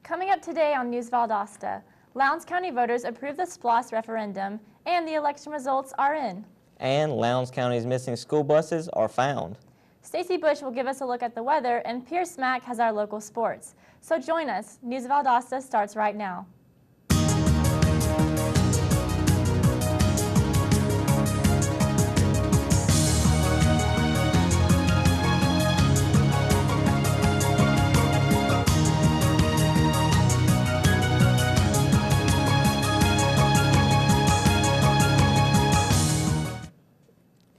Coming up today on News Valdosta, Lowndes County voters approved the SPLOST referendum and the election results are in. And Lowndes County's missing school buses are found. Stacy Bush will give us a look at the weather and Pierce Mack has our local sports. So join us. News Valdosta starts right now.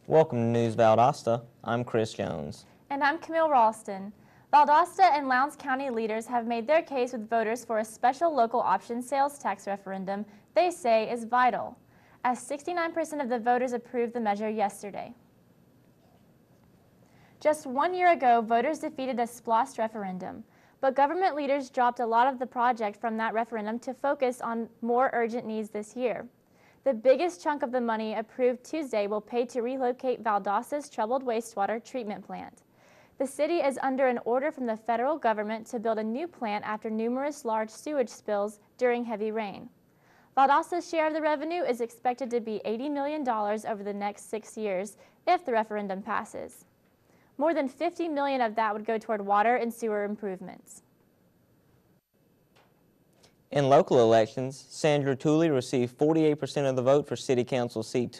Welcome to News Valdosta. I'm Chris Jones. And I'm Camille Ralston. Valdosta and Lowndes County leaders have made their case with voters for a special local option sales tax referendum they say is vital, as 69% of the voters approved the measure yesterday. Just 1 year ago, voters defeated a SPLOST referendum, but government leaders dropped a lot of the project from that referendum to focus on more urgent needs this year. The biggest chunk of the money approved Tuesday will pay to relocate Valdosta's troubled wastewater treatment plant. The city is under an order from the federal government to build a new plant after numerous large sewage spills during heavy rain. Valdosta's share of the revenue is expected to be $80 million over the next 6 years if the referendum passes. More than $50 million of that would go toward water and sewer improvements. In local elections, Sandra Tooley received 48% of the vote for City Council Seat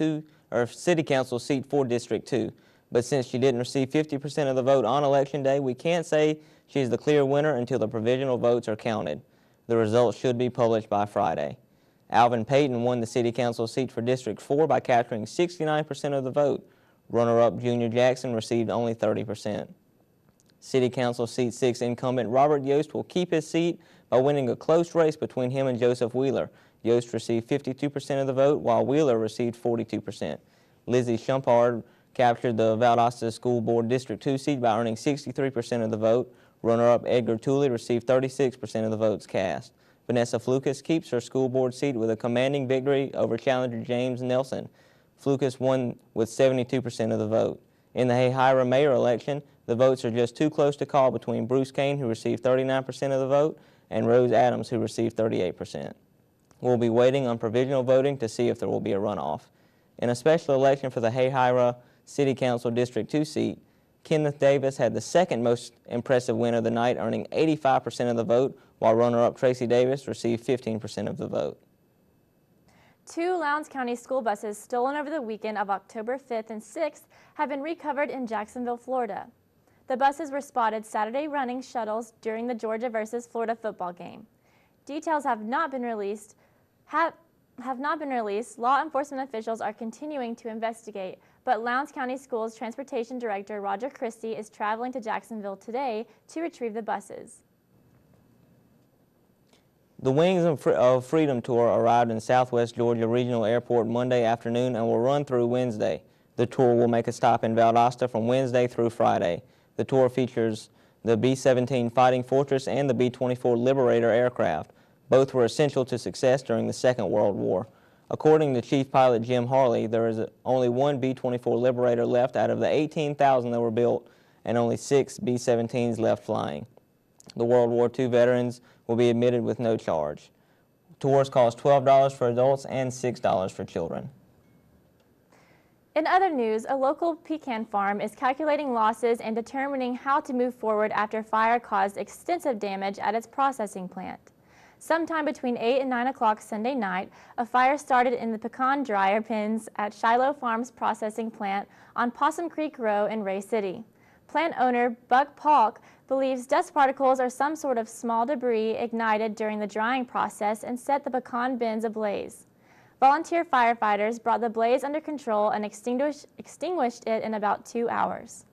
4 District 2. But since she didn't receive 50% of the vote on Election Day, we can't say she's the clear winner until the provisional votes are counted. The results should be published by Friday. Alvin Payton won the City Council seat for District 4 by capturing 69% of the vote. Runner-up Junior Jackson received only 30%. City Council Seat 6 incumbent Robert Yost will keep his seat by winning a close race between him and Joseph Wheeler. Yost received 52% of the vote, while Wheeler received 42%. Lizzie Shumpard captured the Valdosta School Board District 2 seat by earning 63% of the vote. Runner-up Edgar Tooley received 36% of the votes cast. Vanessa Flukas keeps her school board seat with a commanding victory over challenger James Nelson. Flukas won with 72% of the vote. In the Hayhira mayor election, the votes are just too close to call between Bruce Kane, who received 39% of the vote, and Rose Adams, who received 38%. We'll be waiting on provisional voting to see if there will be a runoff. In a special election for the Hayhira City Council District 2 seat, Kenneth Davis had the second most impressive win of the night, earning 85% of the vote, while runner-up Tracy Davis received 15% of the vote. 2 Lowndes County school buses stolen over the weekend of October 5th and 6th have been recovered in Jacksonville, Florida. The buses were spotted Saturday running shuttles during the Georgia versus Florida football game. Details have not been released. Law enforcement officials are continuing to investigate, but Lowndes County Schools Transportation Director Roger Christie is traveling to Jacksonville today to retrieve the buses. The Wings of Freedom Tour arrived in Southwest Georgia Regional Airport Monday afternoon and will run through Wednesday. The tour will make a stop in Valdosta from Wednesday through Friday. The tour features the B-17 Fighting Fortress and the B-24 Liberator aircraft. Both were essential to success during the Second World War. According to Chief Pilot Jim Harley, there is only one B-24 Liberator left out of the 18,000 that were built and only 6 B-17s left flying. The World War II veterans will be admitted with no charge. Tours cost $12 for adults and $6 for children. In other news, a local pecan farm is calculating losses and determining how to move forward after fire caused extensive damage at its processing plant. Sometime between 8 and 9 o'clock Sunday night, a fire started in the pecan dryer pens at Shiloh Farms processing plant on Possum Creek Row in Ray City. Plant owner Buck Paulk believes dust particles are some sort of small debris ignited during the drying process and set the pecan bins ablaze. Volunteer firefighters brought the blaze under control and extinguished it in about 2 hours.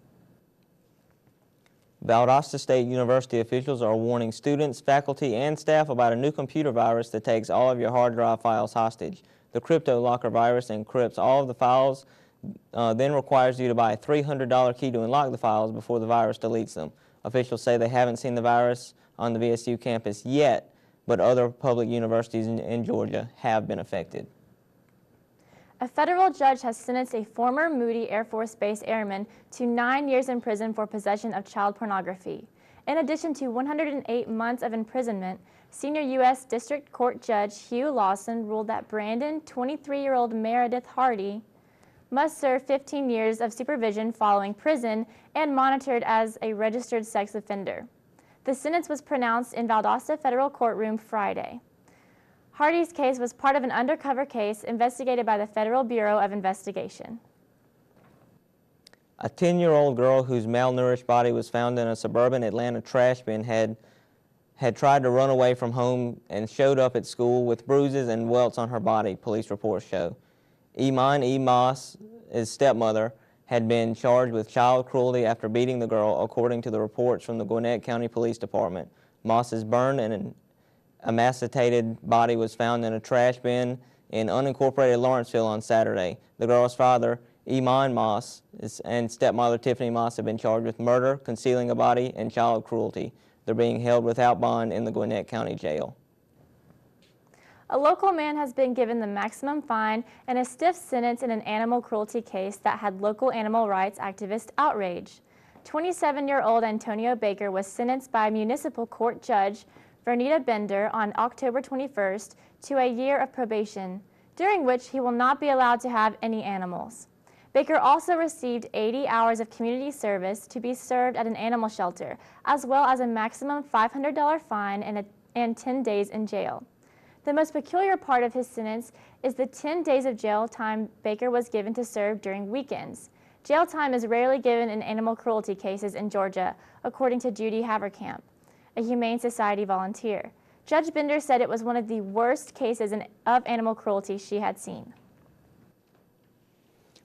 Valdosta State University officials are warning students, faculty, and staff about a new computer virus that takes all of your hard drive files hostage. The CryptoLocker virus encrypts all of the files, then requires you to buy a $300 key to unlock the files before the virus deletes them. Officials say they haven't seen the virus on the VSU campus yet, but other public universities in Georgia have been affected. A federal judge has sentenced a former Moody Air Force Base airman to 9 years in prison for possession of child pornography. In addition to 108 months of imprisonment, Senior U.S. District Court Judge Hugh Lawson ruled that Brandon, 23-year-old Meredith Hardy, must serve 15 years of supervision following prison and monitored as a registered sex offender. The sentence was pronounced in Valdosta Federal Courtroom Friday. Hardy's case was part of an undercover case investigated by the Federal Bureau of Investigation. A 10-year-old girl whose malnourished body was found in a suburban Atlanta trash bin had tried to run away from home and showed up at school with bruises and welts on her body, police reports show. Iman E. Moss, his stepmother, had been charged with child cruelty after beating the girl, according to the reports from the Gwinnett County Police Department. Moss's burned and emaciated body was found in a trash bin in unincorporated Lawrenceville on Saturday. The girl's father, Iman Moss, and stepmother Tiffany Moss have been charged with murder, concealing a body, and child cruelty. They're being held without bond in the Gwinnett County Jail. A local man has been given the maximum fine and a stiff sentence in an animal cruelty case that had local animal rights activists outraged. 27-year-old Antonio Baker was sentenced by municipal court judge Vernita Bender on October 21st to a year of probation, during which he will not be allowed to have any animals. Baker also received 80 hours of community service to be served at an animal shelter, as well as a maximum $500 fine and 10 days in jail. The most peculiar part of his sentence is the 10 days of jail time Baker was given to serve during weekends. Jail time is rarely given in animal cruelty cases in Georgia, according to Judy Haverkamp, a Humane Society volunteer. Judge Bender said it was one of the worst cases of animal cruelty she had seen.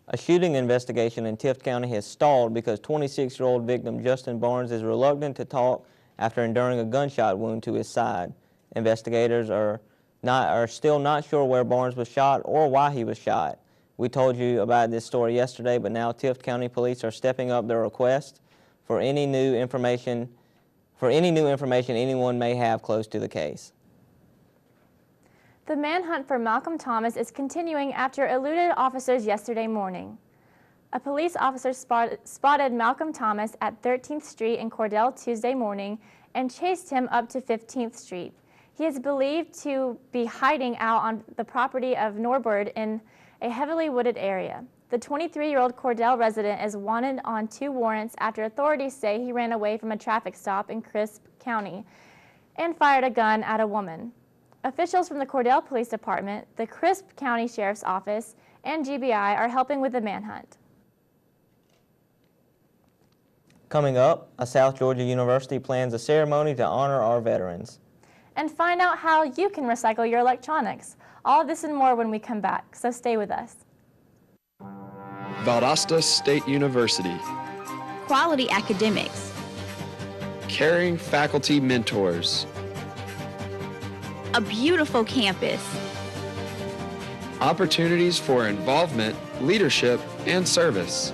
A shooting investigation in Tift County has stalled because 26-year-old victim Justin Barnes is reluctant to talk after enduring a gunshot wound to his side. Investigators are still not sure where Barnes was shot or why he was shot. We told you about this story yesterday, but now Tift County Police are stepping up their request for any new information anyone may have close to the case. The manhunt for Malcolm Thomas is continuing after eluded officers yesterday morning. A police officer spotted Malcolm Thomas at 13th Street in Cordell Tuesday morning and chased him up to 15th Street. He is believed to be hiding out on the property of Norbert in a heavily wooded area. The 23-year-old Cordell resident is wanted on 2 warrants after authorities say he ran away from a traffic stop in Crisp County and fired a gun at a woman. Officials from the Cordell Police Department, the Crisp County Sheriff's Office, and GBI are helping with the manhunt. Coming up, a South Georgia university plans a ceremony to honor our veterans. And find out how you can recycle your electronics. All of this and more when we come back, so stay with us. Valdosta State University. Quality academics. Caring faculty mentors. A beautiful campus. Opportunities for involvement, leadership, and service.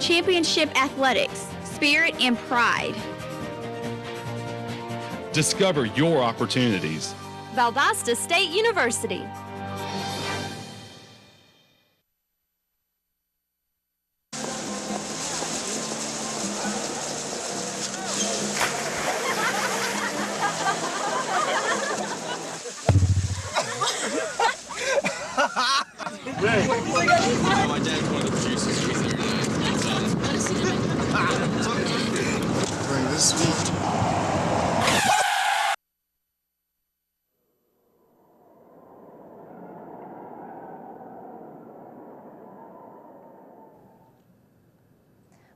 Championship athletics, spirit and pride. Discover your opportunities. Valdosta State University. My dad's one of the producers. He's there tonight. Bring this sweet.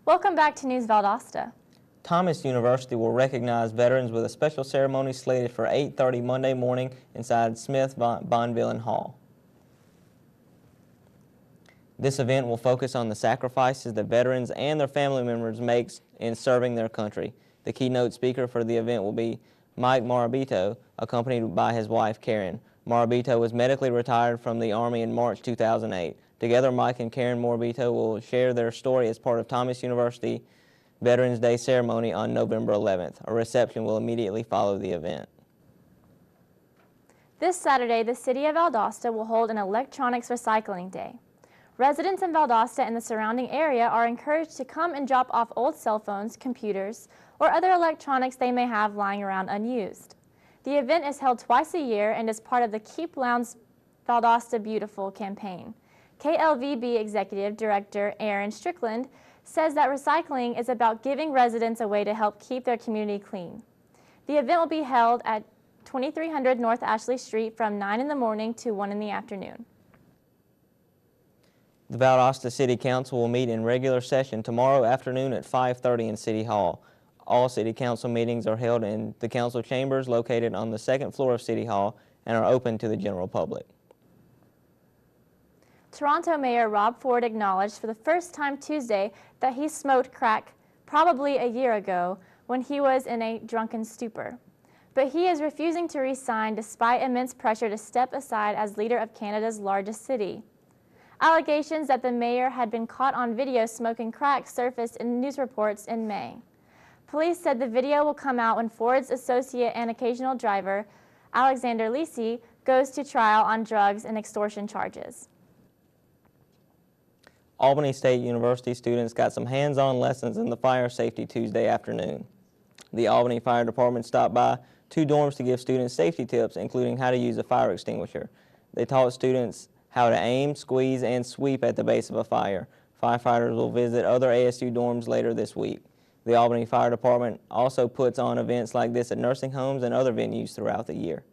Welcome back to News Valdosta. Thomas University will recognize veterans with a special ceremony slated for 8:30 Monday morning inside Smith Bonvillain Hall. This event will focus on the sacrifices that veterans and their family members make in serving their country. The keynote speaker for the event will be Mike Marabito, accompanied by his wife Karen. Marabito was medically retired from the Army in March 2008. Together, Mike and Karen Marabito will share their story as part of Thomas University Veterans Day ceremony on November 11th. A reception will immediately follow the event. This Saturday, the City of Valdosta will hold an electronics recycling day. Residents in Valdosta and the surrounding area are encouraged to come and drop off old cell phones, computers, or other electronics they may have lying around unused. The event is held twice a year and is part of the Keep Lowndes Valdosta Beautiful campaign. KLVB Executive Director Aaron Strickland says that recycling is about giving residents a way to help keep their community clean. The event will be held at 2300 North Ashley Street from 9 in the morning to 1 in the afternoon. The Valdosta City Council will meet in regular session tomorrow afternoon at 5:30 in City Hall. All City Council meetings are held in the council chambers located on the second floor of City Hall and are open to the general public. Toronto Mayor Rob Ford acknowledged for the first time Tuesday that he smoked crack probably a year ago when he was in a drunken stupor. But he is refusing to resign despite immense pressure to step aside as leader of Canada's largest city. Allegations that the mayor had been caught on video smoking crack surfaced in news reports in May. Police said the video will come out when Ford's associate and occasional driver, Alexander Lisi, goes to trial on drugs and extortion charges. Albany State University students got some hands-on lessons in the fire safety Tuesday afternoon. The Albany Fire Department stopped by 2 dorms to give students safety tips, including how to use a fire extinguisher. They taught students how to aim, squeeze, and sweep at the base of a fire. Firefighters will visit other ASU dorms later this week. The Albany Fire Department also puts on events like this at nursing homes and other venues throughout the year.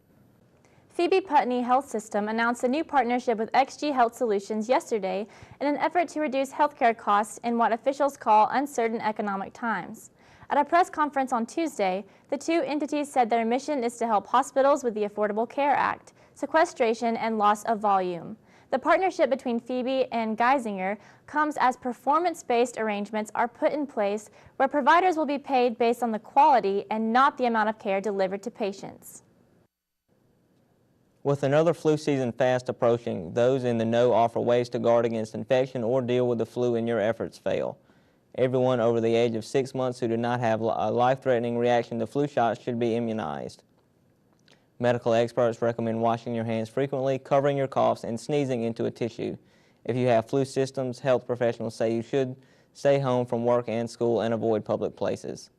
Phoebe Putney Health System announced a new partnership with XG Health Solutions yesterday in an effort to reduce healthcare costs in what officials call uncertain economic times. At a press conference on Tuesday, the 2 entities said their mission is to help hospitals with the Affordable Care Act, sequestration, and loss of volume. The partnership between Phoebe and Geisinger comes as performance-based arrangements are put in place where providers will be paid based on the quality and not the amount of care delivered to patients. With another flu season fast approaching, those in the know offer ways to guard against infection or deal with the flu and your efforts fail. Everyone over the age of 6 months who do not have a life-threatening reaction to flu shots should be immunized. Medical experts recommend washing your hands frequently, covering your coughs, and sneezing into a tissue. If you have flu symptoms, health professionals say you should stay home from work and school and avoid public places.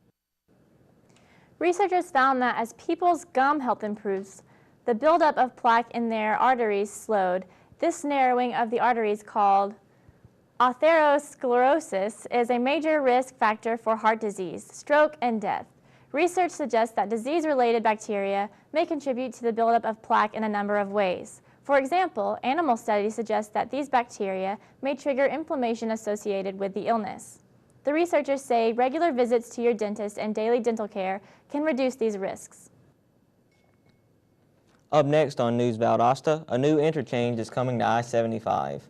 Researchers found that as people's gum health improves, the buildup of plaque in their arteries slowed. This narrowing of the arteries, called atherosclerosis, is a major risk factor for heart disease, stroke, and death. Research suggests that disease-related bacteria may contribute to the buildup of plaque in a number of ways. For example, animal studies suggest that these bacteria may trigger inflammation associated with the illness. The researchers say regular visits to your dentist and daily dental care can reduce these risks. Up next on News Valdosta, a new interchange is coming to I-75.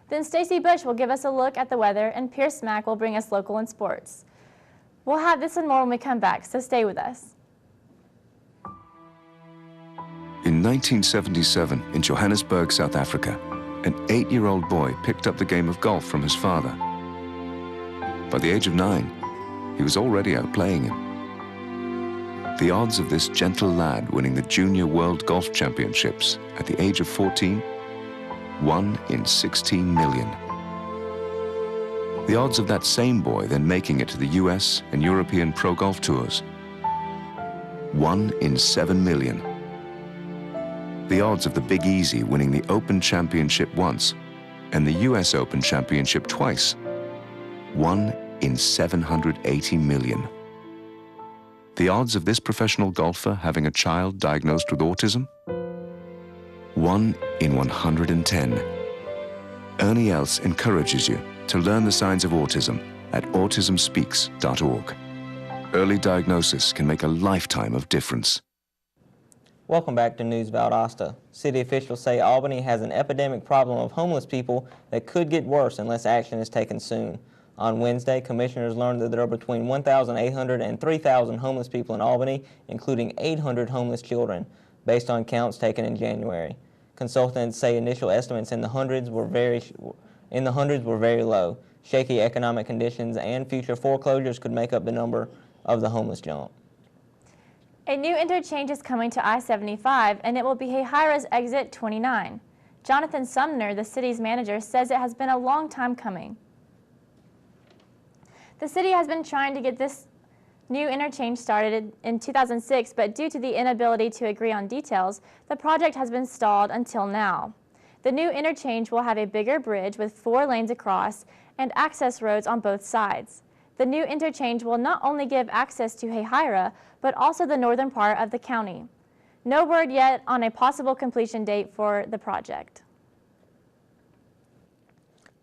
Then Stacy Bush will give us a look at the weather, and Pierce Mack will bring us local and sports. We'll have this and more when we come back, so stay with us. In 1977, in Johannesburg, South Africa, an 8-year-old boy picked up the game of golf from his father. By the age of 9, he was already outplaying him. The odds of this gentle lad winning the Junior World Golf Championships at the age of 14, 1 in 16 million. The odds of that same boy then making it to the US and European Pro Golf Tours, 1 in 7 million. The odds of the Big Easy winning the Open Championship once and the US Open Championship twice, 1 in 780 million. The odds of this professional golfer having a child diagnosed with autism, 1 in 110. Ernie Els encourages you to learn the signs of autism at autismspeaks.org. Early diagnosis can make a lifetime of difference. Welcome back to News Valdosta. City officials say Albany has an epidemic problem of homeless people that could get worse unless action is taken soon. On Wednesday, commissioners learned that there are between 1,800 and 3,000 homeless people in Albany, including 800 homeless children, based on counts taken in January. Consultants say initial estimates in the hundreds were very low. Shaky economic conditions and future foreclosures could make up the number of the homeless jump. A new interchange is coming to I-75, and it will be a high-rise exit 29. Jonathan Sumner, the city's manager, says it has been a long time coming. The city has been trying to get this New interchange started in 2006, but due to the inability to agree on details, the project has been stalled until now. The new interchange will have a bigger bridge with 4 lanes across and access roads on both sides. The new interchange will not only give access to Hahira, but also the northern part of the county. No word yet on a possible completion date for the project.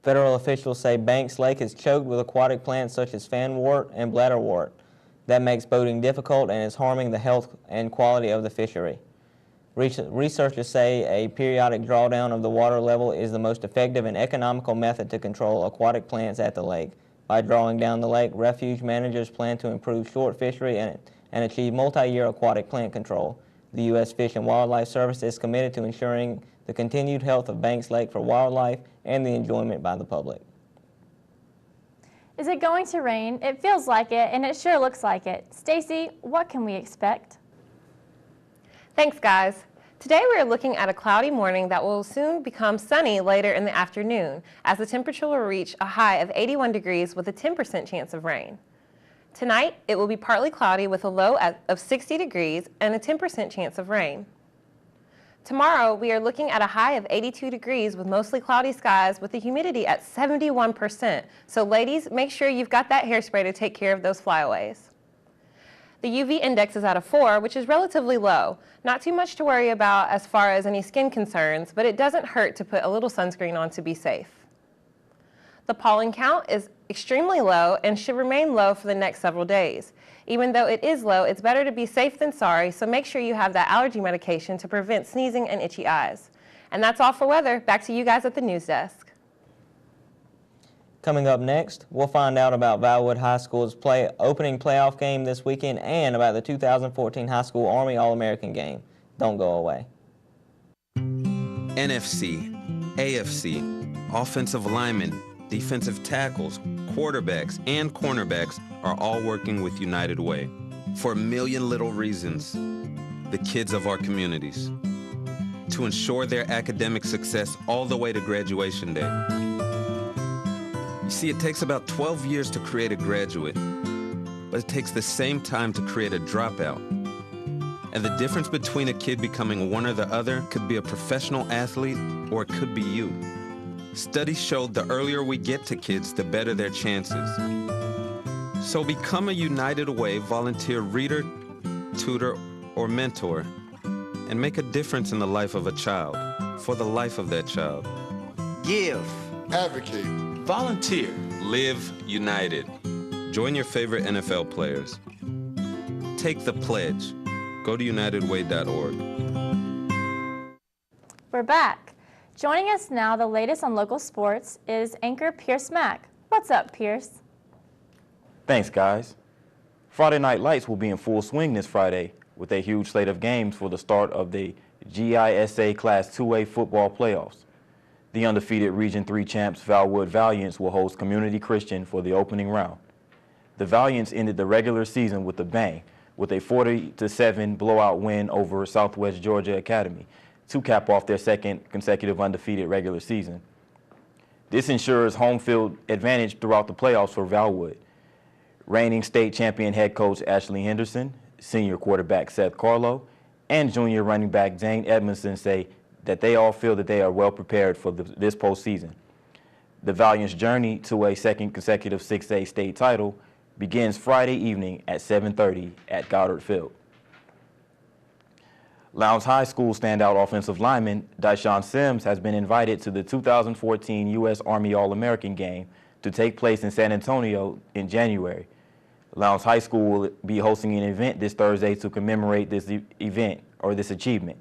Federal officials say Banks Lake is choked with aquatic plants such as fanwort and bladderwort. That makes boating difficult and is harming the health and quality of the fishery. Researchers say a periodic drawdown of the water level is the most effective and economical method to control aquatic plants at the lake. By drawing down the lake, refuge managers plan to improve short fishery and achieve multi-year aquatic plant control. The U.S. Fish and Wildlife Service is committed to ensuring the continued health of Banks Lake for wildlife and the enjoyment by the public. Is it going to rain? It feels like it, and it sure looks like it. Stacy, what can we expect? Thanks, guys. Today we are looking at a cloudy morning that will soon become sunny later in the afternoon, as the temperature will reach a high of 81 degrees with a 10% chance of rain. Tonight, it will be partly cloudy with a low of 60 degrees and a 10% chance of rain. Tomorrow, we are looking at a high of 82 degrees with mostly cloudy skies with the humidity at 71%. So ladies, make sure you've got that hairspray to take care of those flyaways. The UV index is at a 4, which is relatively low. Not too much to worry about as far as any skin concerns, but it doesn't hurt to put a little sunscreen on to be safe. The pollen count is extremely low and should remain low for the next several days. Even though it is low, it's better to be safe than sorry, so make sure you have that allergy medication to prevent sneezing and itchy eyes. And that's all for weather. Back to you guys at the news desk. Coming up next, we'll find out about Valwood High School's opening playoff game this weekend and about the 2014 High School Army All-American game. Don't go away. NFC, AFC, offensive linemen, defensive tackles, quarterbacks, and cornerbacks are all working with United Way for a million little reasons. The kids of our communities, to ensure their academic success all the way to graduation day. You see, it takes about 12 years to create a graduate, but it takes the same time to create a dropout. And the difference between a kid becoming one or the other could be a professional athlete, or it could be you. Studies showed the earlier we get to kids, the better their chances. So become a United Way volunteer reader, tutor, or mentor, and make a difference in the life of a child, for the life of that child. Give. Advocate. Volunteer. Live United. Join your favorite NFL players. Take the pledge. Go to unitedway.org. We're back. Joining us now, the latest on local sports, is anchor Pierce Mack. What's up, Pierce? Thanks, guys. Friday Night Lights will be in full swing this Friday with a huge slate of games for the start of the GISA Class 2A football playoffs. The undefeated Region 3 champs Valwood Valiants will host Community Christian for the opening round. The Valiants ended the regular season with a bang, with a 40-7 blowout win over Southwest Georgia Academy to cap off their second consecutive undefeated regular season. This ensures home field advantage throughout the playoffs for Valwood. Reigning state champion head coach Ashley Henderson, senior quarterback Seth Carlo, and junior running back Zane Edmondson say that they all feel that they are well prepared for this postseason. The Valiant's journey to a second consecutive 6A state title begins Friday evening at 7:30 at Goddard Field. Lowndes High School standout offensive lineman Dyshawn Sims has been invited to the 2014 U.S. Army All-American game to take place in San Antonio in January. Lowndes High School will be hosting an event this Thursday to commemorate this this achievement.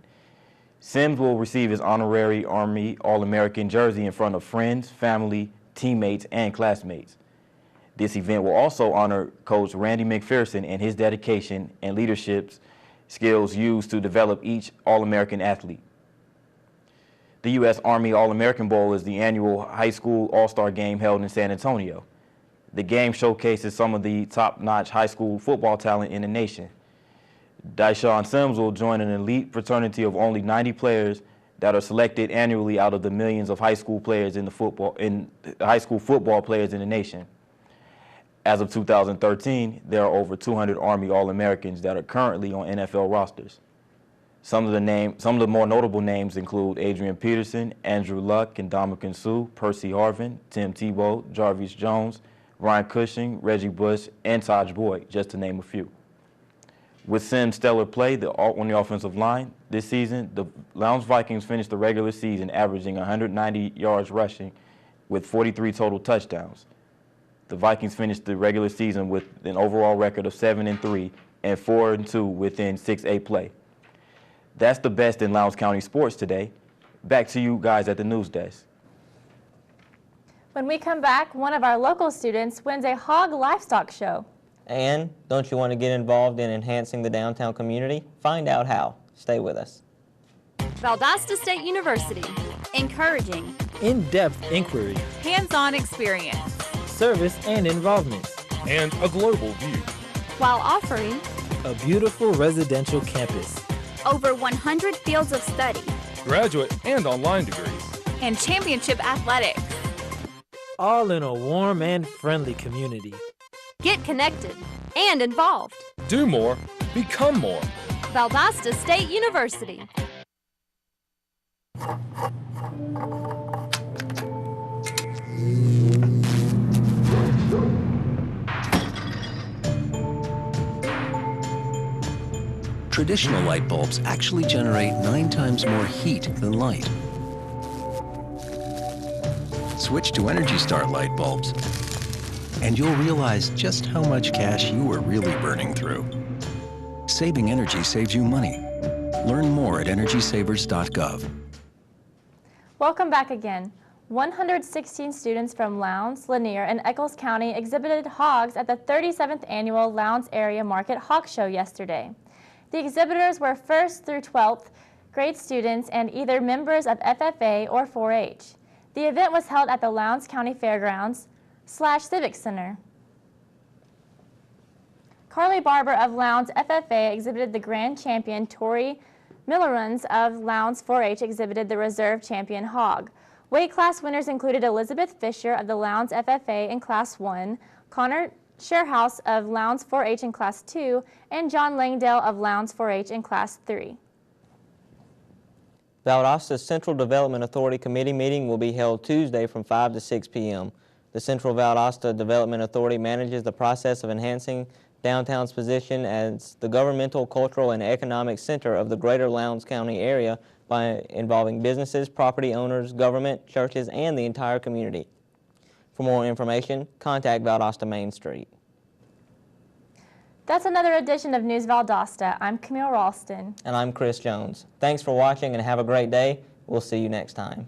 Sims will receive his honorary Army All-American jersey in front of friends, family, teammates, and classmates. This event will also honor Coach Randy McPherson and his dedication and leadership skills used to develop each All-American athlete. The U.S. Army All-American Bowl is the annual high school all-star game held in San Antonio. The game showcases some of the top-notch high school football talent in the nation. Dyshawn Sims will join an elite fraternity of only 90 players that are selected annually out of the millions of high school football players in the nation. As of 2013, there are over 200 Army All-Americans that are currently on NFL rosters. Some of the more notable names include Adrian Peterson, Andrew Luck, Ndamukong Suh, Percy Harvin, Tim Tebow, Jarvis Jones, Ryan Cushing, Reggie Bush, and Taj Boyd, just to name a few. With Sims' stellar play on the offensive line this season, the Lowndes Vikings finished the regular season averaging 190 yards rushing with 43 total touchdowns. The Vikings finished the regular season with an overall record of 7-3 and 4-2 within 6A play. That's the best in Lowndes County sports today. Back to you guys at the news desk. When we come back, one of our local students wins a hog livestock show. And don't you want to get involved in enhancing the downtown community? Find out how. Stay with us. Valdosta State University. Encouraging. In-depth inquiry. Hands-on experience. Service and involvement. And a global view. While offering a beautiful residential campus. Over 100 fields of study. Graduate and online degrees. And championship athletics. All in a warm and friendly community. Get connected and involved. Do more, become more. Valdosta State University. Traditional light bulbs actually generate 9 times more heat than light. Switch to Energy Star light bulbs, and you'll realize just how much cash you were really burning through. Saving energy saves you money. Learn more at energysavers.gov. Welcome back again. 116 students from Lowndes, Lanier, and Eccles County exhibited hogs at the 37th Annual Lowndes Area Market Hog Show yesterday. The exhibitors were 1st through 12th grade students and either members of FFA or 4-H. The event was held at the Lowndes County Fairgrounds / Civic Center. Carly Barber of Lowndes FFA exhibited the grand champion. Tori Milleruns of Lowndes 4-H exhibited the reserve champion hog. Weight class winners included Elizabeth Fisher of the Lowndes FFA in Class 1, Connor Sharehouse of Lowndes 4-H in Class 2, and John Langdale of Lowndes 4-H in Class 3. Valdosta's Central Development Authority Committee meeting will be held Tuesday from 5 to 6 p.m. The Central Valdosta Development Authority manages the process of enhancing downtown's position as the governmental, cultural, and economic center of the greater Lowndes County area by involving businesses, property owners, government, churches, and the entire community. For more information, contact Valdosta Main Street. That's another edition of News Valdosta. I'm Camille Ralston. And I'm Chris Jones. Thanks for watching and have a great day. We'll see you next time.